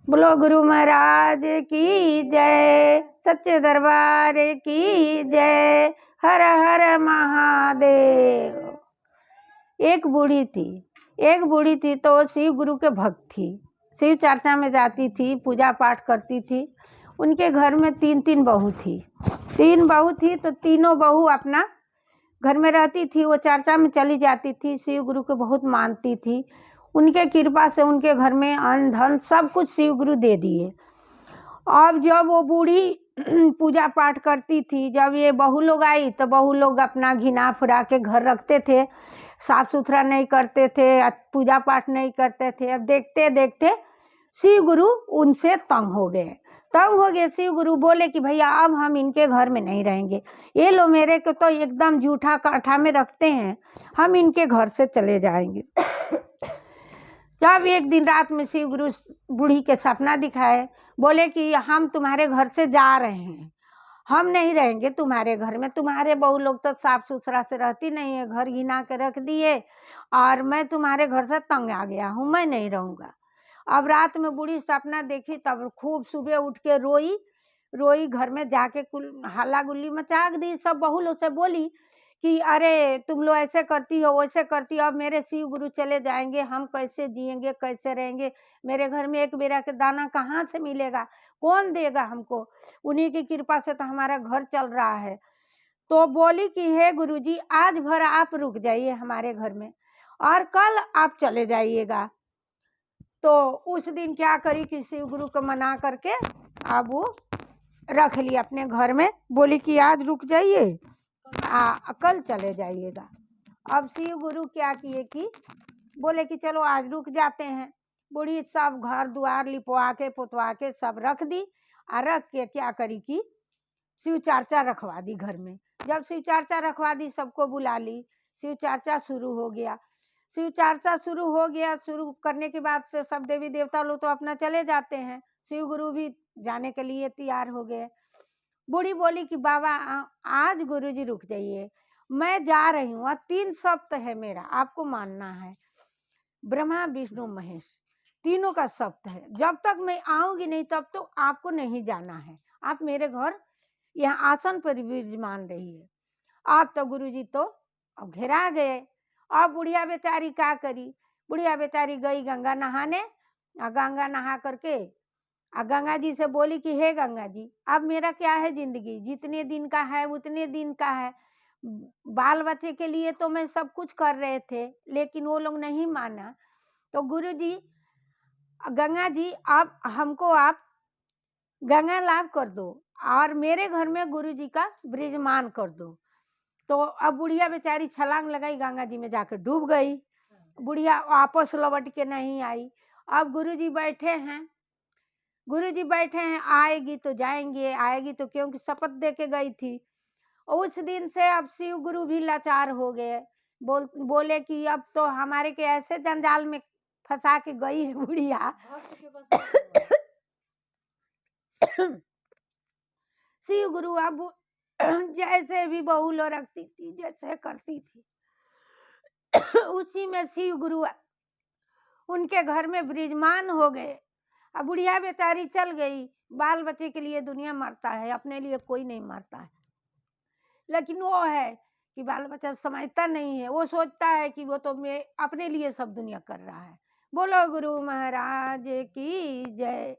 बोलो गुरु महाराज की जय, सच्चे दरबार की जय, हर हर महादेव। एक बूढ़ी थी तो शिव गुरु के भक्त थी। शिव चर्चा में जाती थी, पूजा पाठ करती थी। उनके घर में तीन बहू थी तो तीनों बहू अपना घर में रहती थी। वो चर्चा में चली जाती थी, शिव गुरु को बहुत मानती थी। उनके कृपा से उनके घर में अन्न धन सब कुछ शिव गुरु दे दिए। अब जब वो बूढ़ी पूजा पाठ करती थी, जब ये बहू लोग आई तो बहू लोग अपना घिना फुरा के घर रखते थे, साफ सुथरा नहीं करते थे, पूजा पाठ नहीं करते थे। अब देखते देखते शिव गुरु उनसे तंग हो गए। शिव गुरु बोले कि भैया अब हम इनके घर में नहीं रहेंगे, ये लोग मेरे को तो एकदम जूठा काठा में रखते हैं, हम इनके घर से चले जाएंगे। जब एक दिन रात में शिव गुरु बूढ़ी के सपना दिखाए, बोले कि हम तुम्हारे घर से जा रहे हैं, हम नहीं रहेंगे तुम्हारे घर में, तुम्हारे बहू लोग तो साफ सुथरा से रहती नहीं है, घर घिना के रख दिए और मैं तुम्हारे घर से तंग आ गया हूँ, मैं नहीं रहूँगा। अब रात में बूढ़ी सपना देखी, तब खूब सुबह उठ के रोई घर में जाके हल्ला गुल्ली मचा दी। सब बहू लोग से बोली कि अरे तुम लोग ऐसे करती हो वैसे करती हो, अब मेरे शिव गुरु चले जाएंगे, हम कैसे जिएंगे कैसे रहेंगे, मेरे घर में एक बेरा के दाना कहाँ से मिलेगा, कौन देगा हमको, उन्हीं की कृपा से तो हमारा घर चल रहा है। तो बोली कि हे गुरुजी आज भर आप रुक जाइए हमारे घर में और कल आप चले जाइएगा। तो उस दिन क्या करी कि शिव गुरु को मना करके अब वो रख ली अपने घर में, बोली कि आज रुक जाइए कल चले जाइएगा। अब शिव गुरु क्या किए कि बोले कि चलो आज रुक जाते हैं। बूढ़ी सब घर द्वार लिपवा के पुतवा के सब रख दी और रख के क्या करी कि शिव चर्चा रखवा दी घर में। जब शिव चर्चा रखवा दी, सबको बुला ली, शिव चर्चा शुरू हो गया। शिव चर्चा शुरू हो गया, शुरू करने के बाद से सब देवी देवता लोग तो अपना चले जाते हैं, शिव गुरु भी जाने के लिए तैयार हो गए। बूढ़ी बोली कि बाबा आज गुरुजी रुक जाइए, मैं जा रही हूँ, 3 सप्त है मेरा, आपको मानना है। ब्रह्मा विष्णु महेश तीनों का सप्त है, जब तक मैं आऊंगी नहीं तब तो आपको नहीं जाना है, आप मेरे घर यहाँ आसन पर विराजमान रहिए। आप तो गुरुजी तो अब घेरा गए। अब बुढ़िया बेचारी क्या करी, बुढ़िया बेचारी गई गंगा नहाने, गंगा नहा करके गंगा जी से बोली कि हे गंगा जी अब मेरा क्या है, जिंदगी जितने दिन का है उतने दिन का है, बाल बच्चे के लिए तो मैं सब कुछ कर रहे थे लेकिन वो लोग नहीं माना। तो गुरुजी गंगा जी आप हमको आप गंगा लाभ कर दो और मेरे घर में गुरुजी का विराजमान कर दो। तो अब बुढ़िया बेचारी छलांग लगाई, गंगा जी में जाकर डूब गई। बुढ़िया वापस लौट के नहीं आई। अब गुरुजी बैठे हैं, आएगी तो जाएंगे, आएगी तो, क्योंकि शपथ दे के गई थी। उस दिन से अब शिव गुरु भी लाचार हो गए, बोले कि अब तो हमारे के ऐसे जंजाल में फंसा के गई है बुढ़िया। शिव गुरु अब जैसे भी बहू लो रखती थी, जैसे करती थी उसी में शिव गुरु उनके घर में विराजमान हो गए। अब बुढ़िया बेचारी चल गई, बाल बच्चे के लिए दुनिया मरता है, अपने लिए कोई नहीं मरता है। लेकिन वो है कि बाल बच्चा समझता नहीं है, वो सोचता है कि वो तो मैं अपने लिए सब दुनिया कर रहा है। बोलो गुरु महाराज की जय।